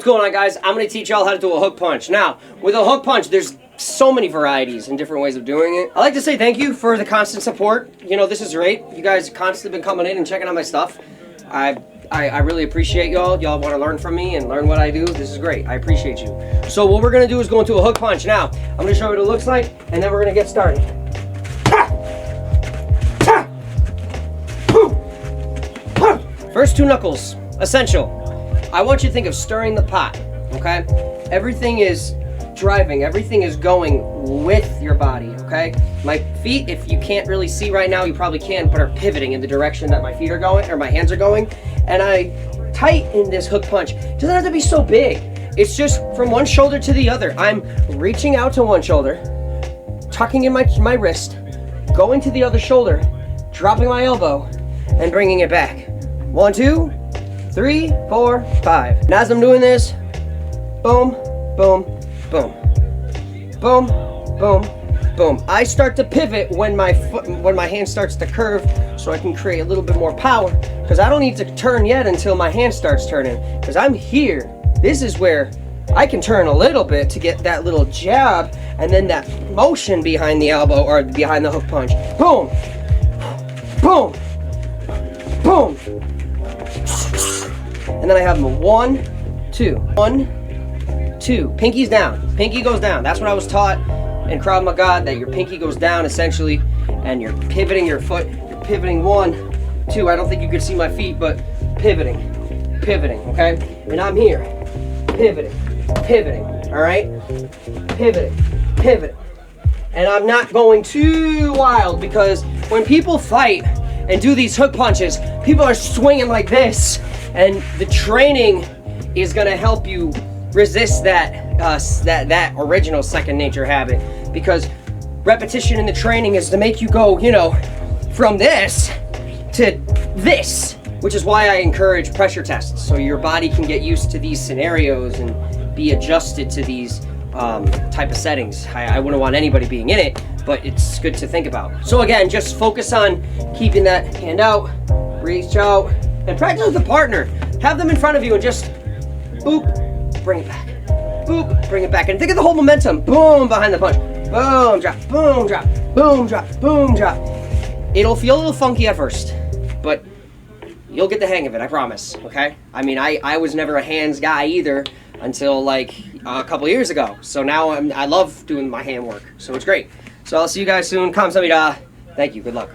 What's going on, guys? I'm going to teach y'all how to do a hook punch. Now, with a hook punch, there's so many varieties and different ways of doing it. I'd like to say thank you for the constant support. You know, this is great. You guys constantly been coming in and checking out my stuff. I really appreciate y'all. Y'all want to learn from me and learn what I do. This is great. I appreciate you. So what we're going to do is go into a hook punch. Now, I'm going to show you what it looks like, and then we're going to get started. First two knuckles, essential. I want you to think of stirring the pot, okay? Everything is driving, everything is going with your body, okay? My feet, if you can't really see right now, you probably can, but are pivoting in the direction that my feet are going, or my hands are going. And I tighten this hook punch. It doesn't have to be so big. It's just from one shoulder to the other. I'm reaching out to one shoulder, tucking in my wrist, going to the other shoulder, dropping my elbow, and bringing it back. 1, 2, 3, 4, 5. And as I'm doing this, boom, boom, boom, boom, boom, boom. I start to pivot when my hand starts to curve, so I can create a little bit more power. Because I don't need to turn yet until my hand starts turning. Because I'm here. This is where I can turn a little bit to get that little jab, and then that motion behind the elbow or behind the hook punch. Boom, boom, boom. And then I have them 1, 2, 1, 2. Pinky's down. Pinky goes down. That's what I was taught in Krav Maga, that your pinky goes down essentially, and you're pivoting your foot. You're pivoting 1, 2. I don't think you could see my feet, but pivoting, okay? And I'm here, pivoting, all right? Pivoting. And I'm not going too wild, because when people fight and do these hook punches, people are swinging like this. And the training is going to help you resist that original second nature habit, because repetition in the training is to make you go, you know, from this to this, which is why I encourage pressure tests, so your body can get used to these scenarios and be adjusted to these type of settings. I wouldn't want anybody being in it, but it's good to think about. So again, just focus on keeping that hand out, reach out, and practice with a partner. Have them in front of you and just boop, bring it back. Boop, bring it back. And think of the whole momentum. Boom, behind the punch. Boom, drop, boom, drop, boom, drop, boom, drop. It'll feel a little funky at first, but you'll get the hang of it, I promise, okay? I mean, I was never a hands guy either until like a couple years ago. So now I love doing my hand work, so it's great. So I'll see you guys soon. Kamsahamnida. Thank you, good luck.